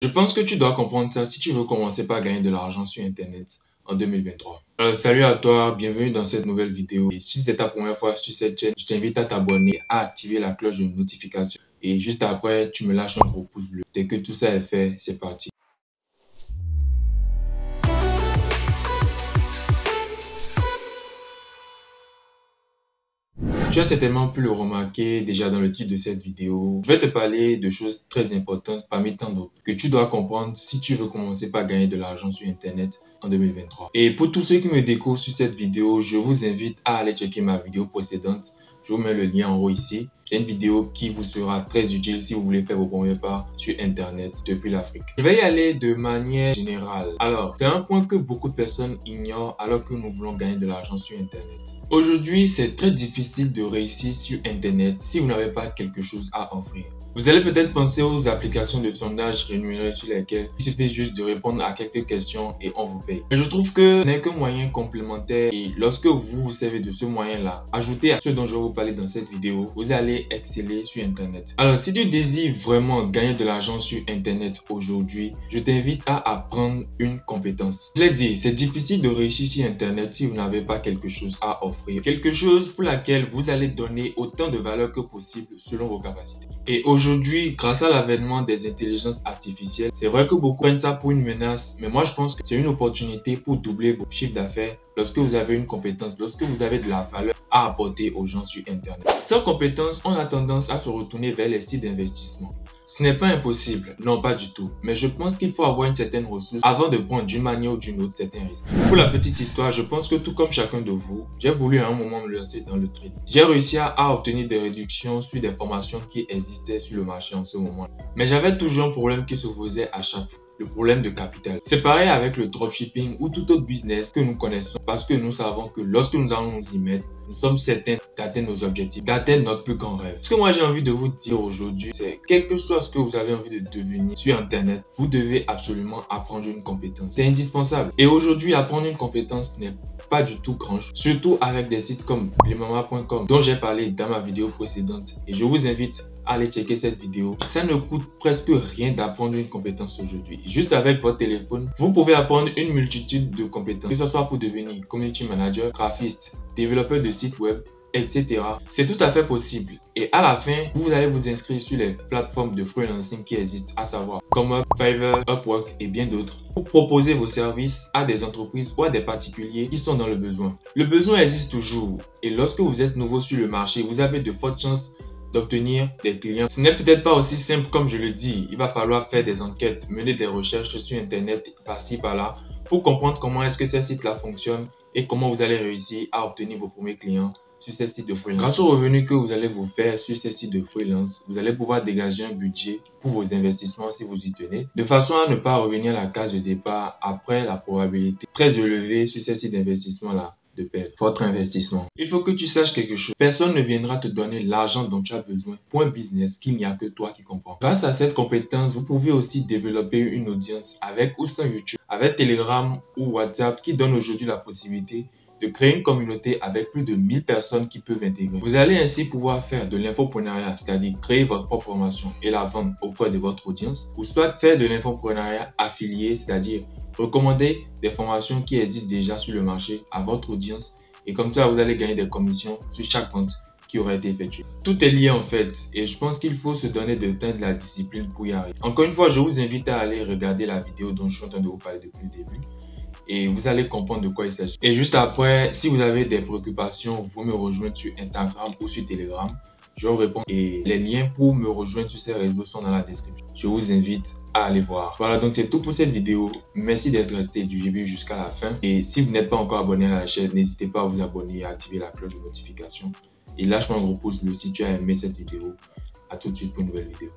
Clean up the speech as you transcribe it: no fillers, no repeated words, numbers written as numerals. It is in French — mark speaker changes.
Speaker 1: Je pense que tu dois comprendre ça si tu veux commencer par gagner de l'argent sur Internet en 2023. Salut à toi, bienvenue dans cette nouvelle vidéo. Et si c'est ta première fois sur cette chaîne, je t'invite à t'abonner, à activer la cloche de notification. Et juste après, tu me lâches un gros pouce bleu. Dès que tout ça est fait, c'est parti. Tu as certainement pu le remarquer déjà dans le titre de cette vidéo. Je vais te parler de choses très importantes parmi tant d'autres que tu dois comprendre si tu veux commencer par gagner de l'argent sur Internet en 2023. Et pour tous ceux qui me découvrent sur cette vidéo, je vous invite à aller checker ma vidéo précédente. Je vous mets le lien en haut ici. C'est une vidéo qui vous sera très utile si vous voulez faire vos premiers pas sur Internet depuis l'Afrique. Je vais y aller de manière générale. Alors, c'est un point que beaucoup de personnes ignorent alors que nous voulons gagner de l'argent sur Internet. Aujourd'hui, c'est très difficile de réussir sur Internet si vous n'avez pas quelque chose à offrir. Vous allez peut-être penser aux applications de sondage rémunérées sur lesquelles il suffit juste de répondre à quelques questions et on vous paye. Mais je trouve que ce n'est qu'un moyen complémentaire et lorsque vous vous servez de ce moyen-là, ajoutez à ce dont je vais vous parler dans cette vidéo, vous allez exceller sur Internet. Alors, si tu désires vraiment gagner de l'argent sur Internet aujourd'hui, je t'invite à apprendre une compétence. Je l'ai dit, c'est difficile de réussir sur Internet si vous n'avez pas quelque chose à offrir. Quelque chose pour laquelle vous allez donner autant de valeur que possible selon vos capacités. Et aujourd'hui, grâce à l'avènement des intelligences artificielles, c'est vrai que beaucoup prennent ça pour une menace, mais moi je pense que c'est une opportunité pour doubler vos chiffres d'affaires lorsque vous avez une compétence, lorsque vous avez de la valeur à apporter aux gens sur Internet. Sans compétence, on a tendance à se retourner vers les sites d'investissement. Ce n'est pas impossible, non pas du tout, mais je pense qu'il faut avoir une certaine ressource avant de prendre d'une manière ou d'une autre certains risques. Pour la petite histoire, je pense que tout comme chacun de vous, j'ai voulu à un moment me lancer dans le trading. J'ai réussi à obtenir des réductions sur des formations qui existaient sur le marché en ce moment. Mais j'avais toujours un problème qui se posait à chaque fois. Le problème de capital. C'est pareil avec le dropshipping ou tout autre business que nous connaissons parce que nous savons que lorsque nous allons nous y mettre, nous sommes certains d'atteindre nos objectifs, d'atteindre notre plus grand rêve. Ce que moi j'ai envie de vous dire aujourd'hui, c'est quel que soit ce que vous avez envie de devenir sur Internet, vous devez absolument apprendre une compétence. C'est indispensable. Et aujourd'hui, apprendre une compétence n'est pas du tout grand chose. Surtout avec des sites comme lemama.com dont j'ai parlé dans ma vidéo précédente. Et je vous invite à aller checker cette vidéo. Ça ne coûte presque rien d'apprendre une compétence aujourd'hui. Juste avec votre téléphone, vous pouvez apprendre une multitude de compétences. Que ce soit pour devenir community manager, graphiste, développeur de site web, etc. C'est tout à fait possible. Et à la fin, vous allez vous inscrire sur les plateformes de freelancing qui existent, à savoir comme Fiverr, Upwork et bien d'autres, pour proposer vos services à des entreprises ou à des particuliers qui sont dans le besoin. Le besoin existe toujours et lorsque vous êtes nouveau sur le marché, vous avez de fortes chances d'obtenir des clients. Ce n'est peut-être pas aussi simple comme je le dis. Il va falloir faire des enquêtes, mener des recherches sur Internet par-ci par-là pour comprendre comment est-ce que ces sites-là fonctionnent et comment vous allez réussir à obtenir vos premiers clients sur ces sites de freelance. Grâce aux revenus que vous allez vous faire sur ces sites de freelance, vous allez pouvoir dégager un budget pour vos investissements si vous y tenez, de façon à ne pas revenir à la case de départ après la probabilité très élevée sur ces sites d'investissement-là de perdre votre investissement. Il faut que tu saches quelque chose. Personne ne viendra te donner l'argent dont tu as besoin pour un business qu'il n'y a que toi qui comprends. Grâce à cette compétence, vous pouvez aussi développer une audience avec ou sans YouTube, avec Telegram ou WhatsApp qui donne aujourd'hui la possibilité de créer une communauté avec plus de 1000 personnes qui peuvent intégrer. Vous allez ainsi pouvoir faire de l'infopreneuriat, c'est-à-dire créer votre propre formation et la vendre auprès de votre audience, ou soit faire de l'infopreneuriat affilié, c'est-à-dire recommander des formations qui existent déjà sur le marché à votre audience et comme ça, vous allez gagner des commissions sur chaque vente qui aurait été effectuée. Tout est lié en fait et je pense qu'il faut se donner de temps de la discipline pour y arriver. Encore une fois, je vous invite à aller regarder la vidéo dont je suis en train de vous parler depuis le début et vous allez comprendre de quoi il s'agit. Et juste après, si vous avez des préoccupations, vous me rejoignez sur Instagram ou sur Telegram. Je vous réponds et les liens pour me rejoindre sur ces réseaux sont dans la description. Je vous invite à aller voir. Voilà, donc c'est tout pour cette vidéo. Merci d'être resté du début jusqu'à la fin. Et si vous n'êtes pas encore abonné à la chaîne, n'hésitez pas à vous abonner et à activer la cloche de notification. Et lâche-moi un gros pouce bleu si tu as aimé cette vidéo. À tout de suite pour une nouvelle vidéo.